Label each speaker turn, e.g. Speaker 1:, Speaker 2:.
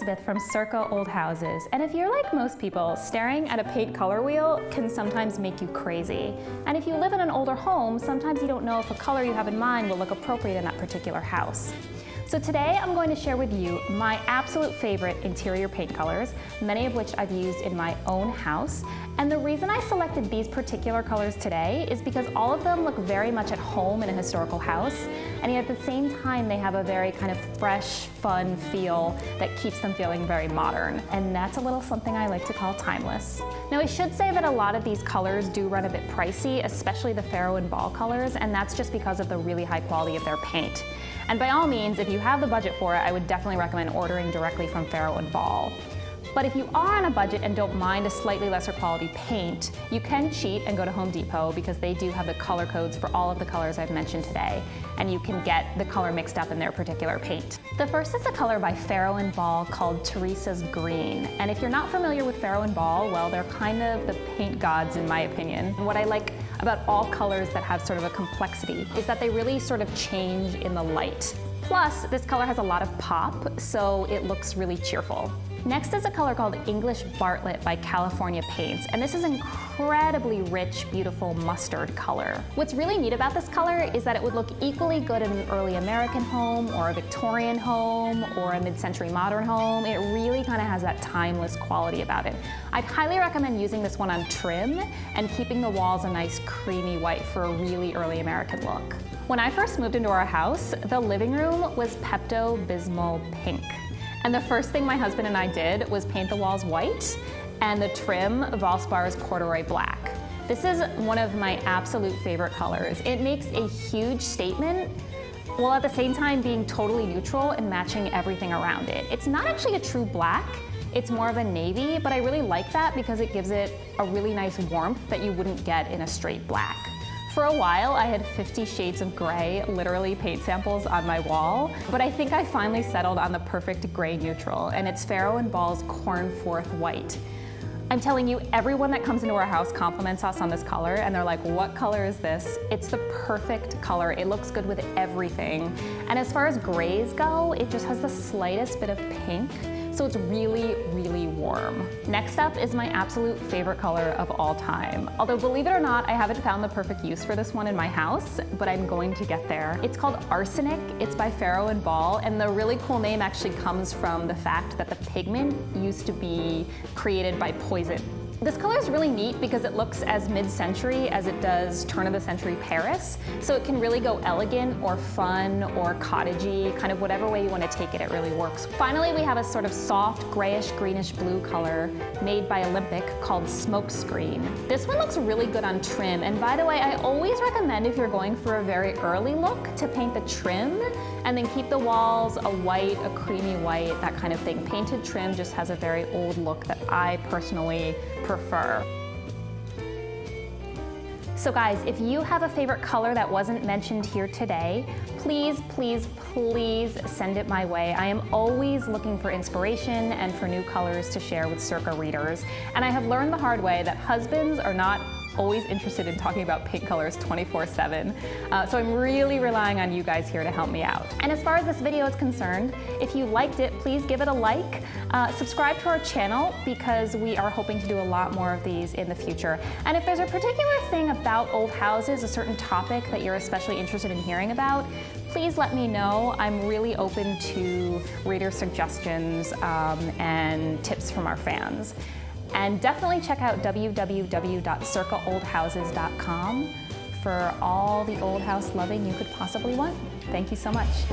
Speaker 1: Elizabeth from CIRCA Old Houses, and if you're like most people, staring at a paint color wheel can sometimes make you crazy. And if you live in an older home, sometimes you don't know if a color you have in mind will look appropriate in that particular house. So today I'm going to share with you my absolute favorite interior paint colors, many of which I've used in my own house. And the reason I selected these particular colors today is because all of them look very much at home in a historical house, and yet at the same time they have a very kind of fresh, fun feel that keeps them feeling very modern. And that's a little something I like to call timeless. Now I should say that a lot of these colors do run a bit pricey, especially the Farrow and Ball colors, and that's just because of the really high quality of their paint. And by all means, if you have the budget for it, I would definitely recommend ordering directly from Farrow and Ball. But if you are on a budget and don't mind a slightly lesser quality paint, you can cheat and go to Home Depot because they do have the color codes for all of the colors I've mentioned today, and you can get the color mixed up in their particular paint. The first is a color by Farrow and Ball called Teresa's Green. And if you're not familiar with Farrow and Ball, well, they're kind of the paint gods in my opinion. And what I like about all colors that have sort of a complexity is that they really sort of change in the light. Plus, this color has a lot of pop, so it looks really cheerful. Next is a color called English Bartlett by California Paints, and this is an incredibly rich, beautiful mustard color. What's really neat about this color is that it would look equally good in an early American home or a Victorian home or a mid-century modern home. It really kind of has that timeless quality about it. I'd highly recommend using this one on trim and keeping the walls a nice creamy white for a really early American look. When I first moved into our house, the living room was Pepto-Bismol pink. And the first thing my husband and I did was paint the walls white and the trim Valspar's Corduroy black. This is one of my absolute favorite colors. It makes a huge statement while at the same time being totally neutral and matching everything around it. It's not actually a true black, it's more of a navy, but I really like that because it gives it a really nice warmth that you wouldn't get in a straight black. For a while, I had 50 shades of gray, literally paint samples on my wall, but I think I finally settled on the perfect gray neutral, and it's Farrow and Ball's Cornforth white. I'm telling you, everyone that comes into our house compliments us on this color, and they're like, what color is this? It's the perfect color. It looks good with everything. And as far as grays go, it just has the slightest bit of pink, so it's really, really warm. Next up is my absolute favorite color of all time. Although believe it or not, I haven't found the perfect use for this one in my house, but I'm going to get there. It's called Arsenic. It's by Farrow and Ball, and the really cool name actually comes from the fact that the pigment used to be created by poison. This color is really neat because it looks as mid-century as it does turn-of-the-century Paris, so it can really go elegant or fun or cottagey, kind of whatever way you want to take it, it really works. Finally, we have a sort of soft grayish greenish blue color made by Olympic called Smokescreen. This one looks really good on trim, and by the way, I always recommend if you're going for a very early look to paint the trim and then keep the walls a white, a creamy white, that kind of thing. Painted trim just has a very old look that I personally prefer. So guys, if you have a favorite color that wasn't mentioned here today, please, please, please send it my way. I am always looking for inspiration and for new colors to share with CIRCA readers. And I have learned the hard way that husbands are not always interested in talking about paint colors 24/7. So I'm really relying on you guys here to help me out. And as far as this video is concerned, if you liked it, please give it a like. Subscribe to our channel because we are hoping to do a lot more of these in the future. And if there's a particular thing about old houses, a certain topic that you're especially interested in hearing about, please let me know. I'm really open to reader suggestions and tips from our fans. And definitely check out www.circaoldhouses.com for all the old house loving you could possibly want. Thank you so much.